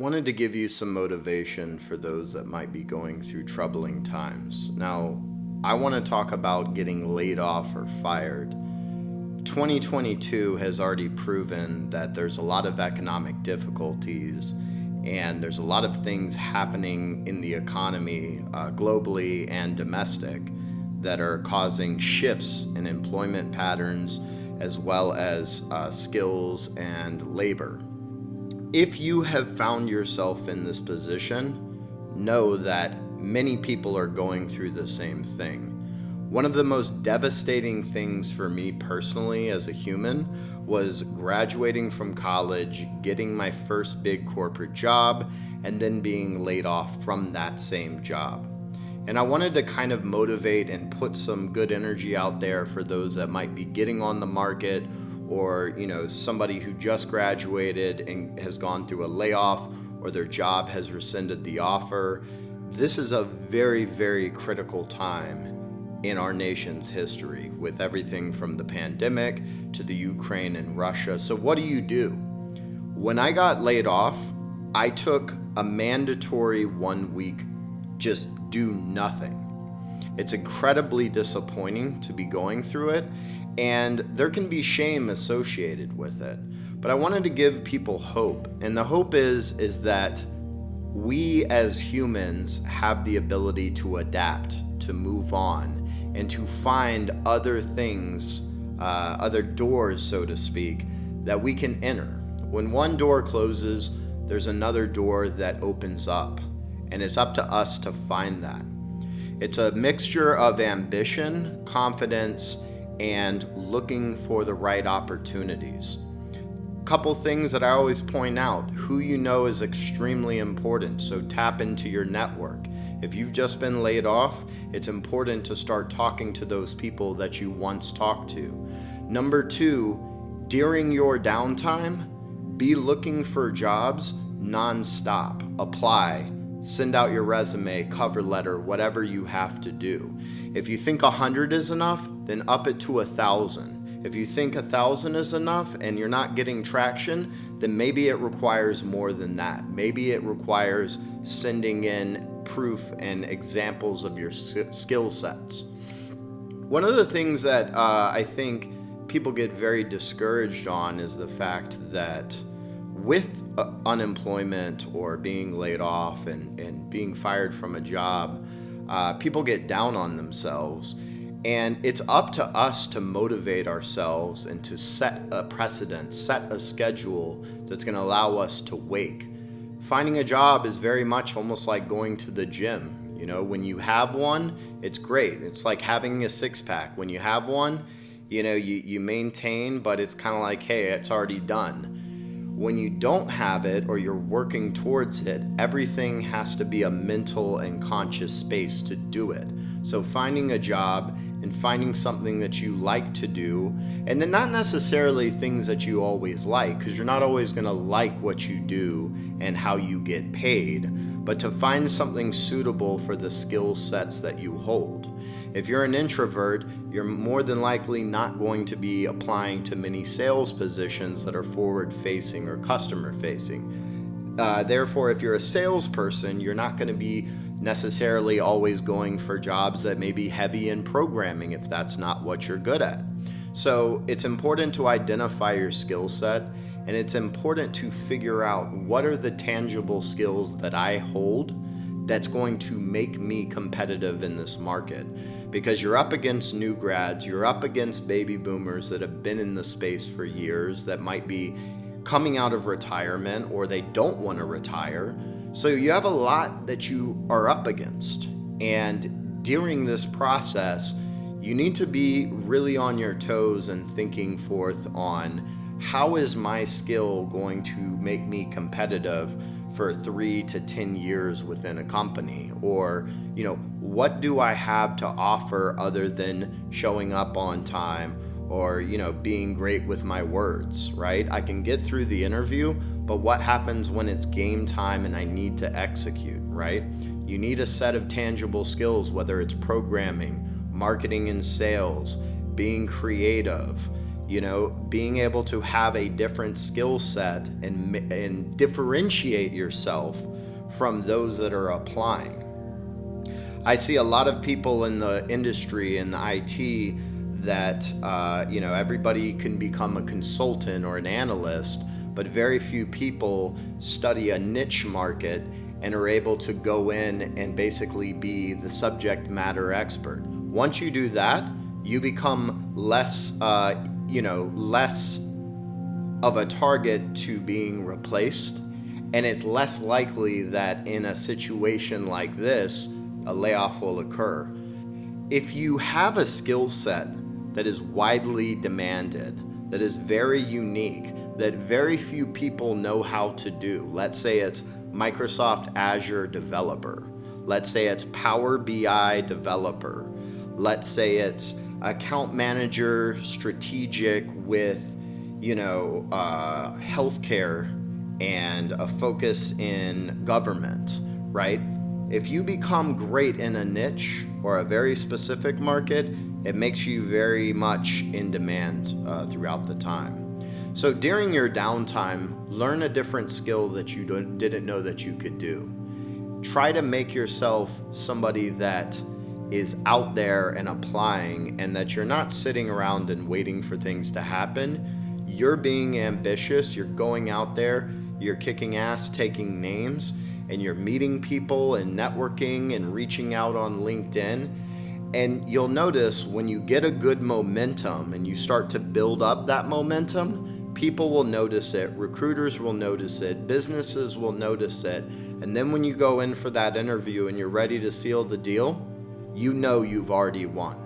wanted to give you some motivation for those that might be going through troubling times. Now, I want to talk about getting laid off or fired. 2022 has already proven that there's a lot of economic difficulties and there's a lot of things happening in the economy globally and domestic that are causing shifts in employment patterns as well as skills and labor. If you have found yourself in this position, know that many people are going through the same thing. One of the most devastating things for me personally as a human was graduating from college, getting my first big corporate job, and then being laid off from that same job. And I wanted to kind of motivate and put some good energy out there for those that might be getting on the market, or somebody who just graduated and has gone through a layoff, or their job has rescinded the offer. This is a very, very critical time in our nation's history, with everything from the pandemic to the Ukraine and Russia. So what do? When I got laid off, I took a mandatory 1 week just do nothing. It's incredibly disappointing to be going through it, and there can be shame associated with it. But I wanted to give people hope, and the hope is that we as humans have the ability to adapt, to move on, and to find other things, other doors, so to speak, that we can enter. When one door closes, there's another door that opens up, and it's up to us to find that. It's a mixture of ambition, confidence, and looking for the right opportunities. Couple things that I always point out: who you know is extremely important, so tap into your network. If you've just been laid off, it's important to start talking to those people that you once talked to. Number 2, during your downtime, be looking for jobs nonstop. Apply, send out your resume, cover letter, whatever you have to do. If you think 100 is enough, then up it to 1,000. If you think 1,000 is enough and you're not getting traction, then maybe it requires more than that. Maybe it requires sending in proof and examples of your skill sets. One of the things that I think people get very discouraged on is the fact that with unemployment or being laid off and being fired from a job, people get down on themselves. And it's up to us to motivate ourselves and to set a precedent, set a schedule that's going to allow us to wake. Finding a job is very much almost like going to the gym. When you have one, it's great. It's like having a six-pack. When you have one, you maintain, but it's kind of like, hey, it's already done. When you don't have it or you're working towards it, everything has to be a mental and conscious space to do it. So finding a job and finding something that you like to do, and then not necessarily things that you always like, because you're not always going to like what you do and how you get paid, but to find something suitable for the skill sets that you hold. If you're an introvert, you're more than likely not going to be applying to many sales positions that are forward-facing or customer-facing. Therefore, if you're a salesperson, you're not going to be necessarily always going for jobs that may be heavy in programming if that's not what you're good at. So it's important to identify your skill set, and it's important to figure out what are the tangible skills that I hold that's going to make me competitive in this market. Because you're up against new grads, you're up against baby boomers that have been in the space for years, that might be coming out of retirement or they don't want to retire. So you have a lot that you are up against. And during this process, you need to be really on your toes and thinking forth on how is my skill going to make me competitive for 3 to 10 years within a company? Or, what do I have to offer other than showing up on time or, being great with my words, right? I can get through the interview, but what happens when it's game time and I need to execute, right? You need a set of tangible skills, whether it's programming, marketing and sales, being creative, Being able to have a different skill set and differentiate yourself from those that are applying. I see a lot of people in the industry, in the IT, that everybody can become a consultant or an analyst, but very few people study a niche market and are able to go in and basically be the subject matter expert. Once you do that, you become less of a target to being replaced, and it's less likely that in a situation like this, a layoff will occur. If you have a skill set that is widely demanded, that is very unique, that very few people know how to do, let's say it's Microsoft Azure developer, let's say it's Power BI developer, let's say it's account manager strategic with healthcare and a focus in government, right? If you become great in a niche or a very specific market, it makes you very much in demand throughout the time. So during your downtime, learn a different skill that you didn't know that you could do. Try to make yourself somebody that is out there and applying, and that you're not sitting around and waiting for things to happen. You're being ambitious, you're going out there, you're kicking ass, taking names, and you're meeting people and networking and reaching out on LinkedIn. And you'll notice when you get a good momentum and you start to build up that momentum, people will notice it, recruiters will notice it, businesses will notice it. And then when you go in for that interview and you're ready to seal the deal, you've already won.